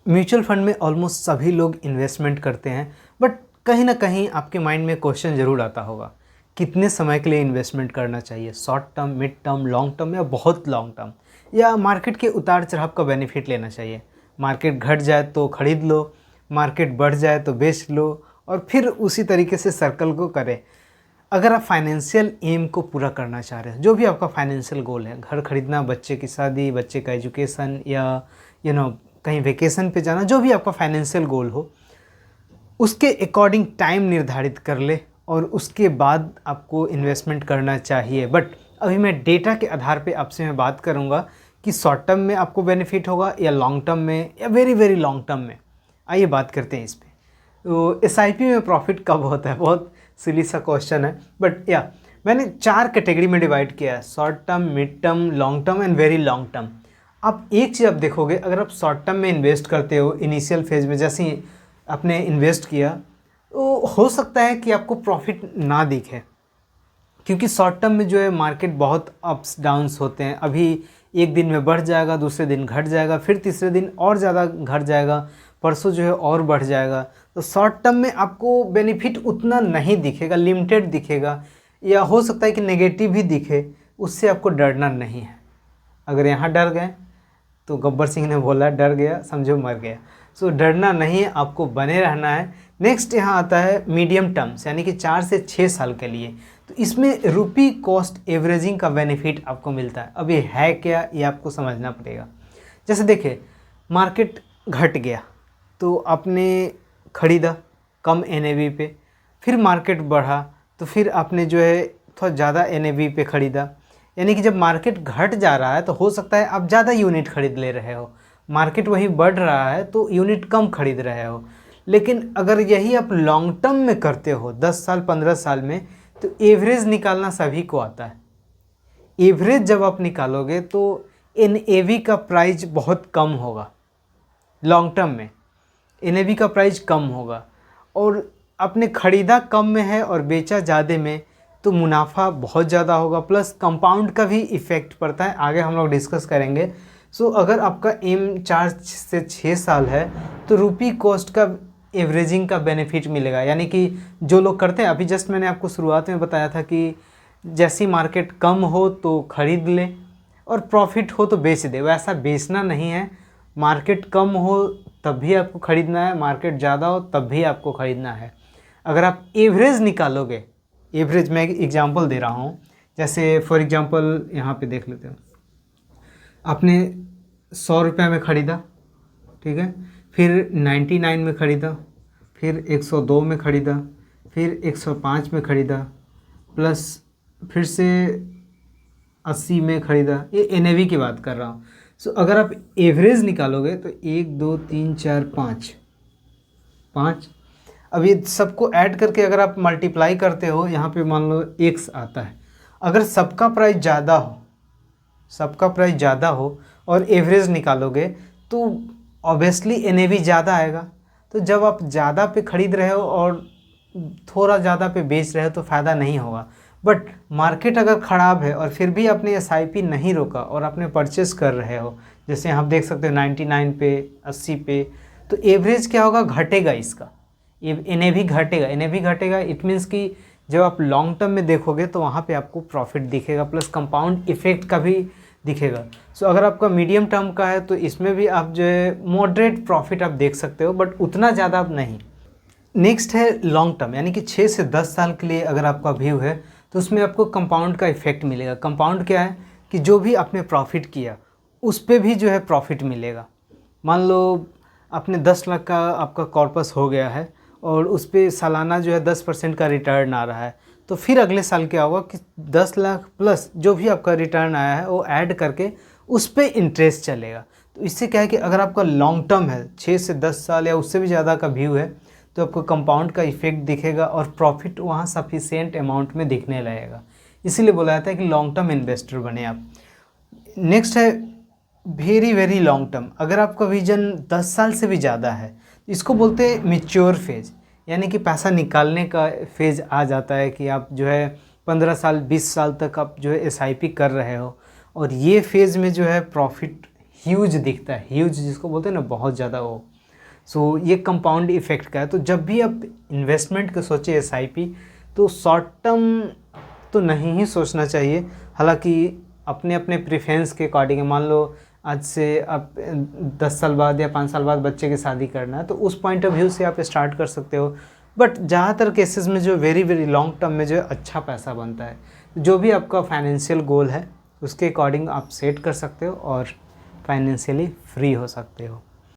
Mutual fund में almost सभी लोग इन्वेस्टमेंट करते हैं, बट कहीं ना कहीं आपके माइंड में क्वेश्चन ज़रूर आता होगा, कितने समय के लिए इन्वेस्टमेंट करना चाहिए, short term, mid term, long term या बहुत लॉन्ग टर्म, या मार्केट के उतार चढ़ाव का बेनिफिट लेना चाहिए। मार्केट घट जाए तो ख़रीद लो, मार्केट बढ़ जाए तो बेच लो, और फिर उसी तरीके से सर्कल को करें। अगर आप फाइनेंशियल एम को पूरा करना चाह रहे हैं, जो भी आपका फाइनेंशियल गोल है, घर खरीदना, बच्चे की शादी, बच्चे का एजुकेशन, या कहीं वेकेशन पे जाना, जो भी आपका फाइनेंशियल गोल हो, उसके अकॉर्डिंग टाइम निर्धारित कर ले और उसके बाद आपको इन्वेस्टमेंट करना चाहिए। बट अभी मैं डेटा के आधार पे आपसे मैं बात करूँगा कि शॉर्ट टर्म में आपको बेनिफिट होगा या लॉन्ग टर्म में या वेरी वेरी लॉन्ग टर्म में। आइए बात करते हैं इस पर। तो एसआईपी में प्रॉफिट कब होता है, बहुत सिली सा क्वेश्चन है, बट या मैंने 4 कैटेगरी में डिवाइड किया है, short term, mid term, long term and very long term. आप एक चीज़ आप देखोगे, अगर आप शॉर्ट टर्म में इन्वेस्ट करते हो इनिशियल फेज में, जैसे ही आपने इन्वेस्ट किया, तो हो सकता है कि आपको प्रॉफिट ना दिखे, क्योंकि शॉर्ट टर्म में जो है मार्केट बहुत अप्स डाउन्स होते हैं। अभी एक दिन में बढ़ जाएगा, दूसरे दिन घट जाएगा, फिर तीसरे दिन और ज़्यादा घट जाएगा, परसों जो है और बढ़ जाएगा। तो शॉर्ट टर्म में आपको बेनिफिट उतना नहीं दिखेगा, लिमिटेड दिखेगा, या हो सकता है कि नेगेटिव भी दिखे। उससे आपको डरना नहीं है। अगर यहाँ डर गए तो गब्बर सिंह ने बोला डर गया समझो मर गया। सो डरना नहीं है, आपको बने रहना है। नेक्स्ट यहाँ आता है मीडियम टर्म्स, यानी कि 4 से 6 साल के लिए। तो इसमें रुपी कॉस्ट एवरेजिंग का बेनिफिट आपको मिलता है। अब ये है क्या, ये आपको समझना पड़ेगा। जैसे देखिए, मार्केट घट गया तो आपने ख़रीदा कम एनएवी पे, फिर मार्केट बढ़ा तो फिर आपने जो है थोड़ा ज़्यादा एनएवी पे ख़रीदा। यानी कि जब मार्केट घट जा रहा है तो हो सकता है आप ज़्यादा यूनिट खरीद ले रहे हो, मार्केट वहीं बढ़ रहा है तो यूनिट कम खरीद रहे हो। लेकिन अगर यही आप लॉन्ग टर्म में करते हो 10 साल 15 साल में, तो एवरेज निकालना सभी को आता है। एवरेज जब आप निकालोगे तो एनएवी का प्राइस बहुत कम होगा। लॉन्ग टर्म में एनएवी का प्राइस कम होगा, और आपने ख़रीदा कम में है और बेचा ज़्यादा में, तो मुनाफा बहुत ज़्यादा होगा। प्लस कंपाउंड का भी इफ़ेक्ट पड़ता है, आगे हम लोग डिस्कस करेंगे। सो अगर आपका एम 4 से 6 साल है तो रुपी कॉस्ट का एवरेजिंग का बेनिफिट मिलेगा। यानी कि जो लोग करते हैं, अभी जस्ट मैंने आपको शुरुआत में बताया था कि जैसी मार्केट कम हो तो ख़रीद ले और प्रॉफिट हो तो बेच दे, वैसा बेचना नहीं है। मार्केट कम हो तब भी आपको ख़रीदना है, मार्केट ज़्यादा हो तब भी आपको ख़रीदना है। अगर आप एवरेज निकालोगे, एवरेज मैं एक एग्जांपल दे रहा हूँ, जैसे फॉर एग्जांपल यहाँ पे देख लेते हो, आपने 100 रुपये में ख़रीदा, ठीक है, फिर 99 में ख़रीदा, फिर 102 में ख़रीदा, फिर 105 में ख़रीदा, प्लस फिर से 80 में ख़रीदा। ये एनएवी की बात कर रहा हूँ। सो अगर आप एवरेज निकालोगे तो 1 2 3 4 5, अब ये सबको ऐड करके अगर आप मल्टीप्लाई करते हो, यहाँ पे मान लो x आता है। अगर सबका प्राइस ज़्यादा हो और एवरेज निकालोगे तो ऑब्वियसली एनएवी ज़्यादा आएगा। तो जब आप ज़्यादा पे ख़रीद रहे हो और थोड़ा ज़्यादा पे बेच रहे हो तो फ़ायदा नहीं होगा। बट मार्केट अगर ख़राब है और फिर भी आपने एसआईपी नहीं रोका और आपने परचेस कर रहे हो, जैसे आप देख सकते हो 99 पे, 80 पे, तो एवरेज क्या होगा, घटेगा इसका, एनएवी घटेगा। इट मीन्स कि जब आप लॉन्ग टर्म में देखोगे तो वहाँ पे आपको प्रॉफिट दिखेगा, प्लस कंपाउंड इफेक्ट का भी दिखेगा। सो अगर आपका मीडियम टर्म का है तो इसमें भी आप जो है मॉडरेट प्रॉफिट आप देख सकते हो, बट उतना ज़्यादा आप नहीं। नेक्स्ट है लॉन्ग टर्म, यानी कि 6 से 10 साल के लिए अगर आपका व्यू है तो उसमें आपको कंपाउंड का इफेक्ट मिलेगा। कंपाउंड क्या है कि जो भी आपने प्रॉफिट किया उस पर भी जो है प्रॉफिट मिलेगा। मान लो आपने 10 लाख का आपका कॉर्पस हो गया है और उस पर सालाना जो है 10% का रिटर्न आ रहा है, तो फिर अगले साल क्या होगा कि 10 लाख प्लस जो भी आपका रिटर्न आया है वो ऐड करके उस पर इंटरेस्ट चलेगा। तो इससे क्या है कि अगर आपका लॉन्ग टर्म है, 6 से 10 साल या उससे भी ज़्यादा का व्यू है, तो आपको कंपाउंड का इफेक्ट दिखेगा और प्रॉफिट वहाँ सफिशिएंट अमाउंट में दिखने लगेगा। इसीलिए बोला जाता है कि लॉन्ग टर्म इन्वेस्टर बने आप। नेक्स्ट है वेरी वेरी लॉन्ग टर्म। अगर आपका विजन 10 साल से भी ज़्यादा है, इसको बोलते हैं मैच्योर फेज, यानी कि पैसा निकालने का फेज आ जाता है कि आप जो है 15 साल 20 साल तक आप जो है एसआईपी कर रहे हो, और ये फेज़ में जो है प्रॉफिट ह्यूज दिखता है। ह्यूज जिसको बोलते हैं ना, बहुत ज़्यादा, वो सो ये कंपाउंड इफ़ेक्ट का है। तो जब भी आप इन्वेस्टमेंट का सोचे SIP, तो शॉर्ट टर्म तो नहीं ही सोचना चाहिए। हालांकि अपने अपने प्रेफरेंस के अकॉर्डिंग है। मान लो आज से आप 10 साल बाद या 5 साल बाद बच्चे की शादी करना है, तो उस पॉइंट ऑफ व्यू से आप स्टार्ट कर सकते हो। बट ज़्यादातर केसेस में जो वेरी वेरी लॉन्ग टर्म में जो है अच्छा पैसा बनता है। जो भी आपका फाइनेंशियल गोल है उसके अकॉर्डिंग आप सेट कर सकते हो और फाइनेंशियली फ्री हो सकते हो।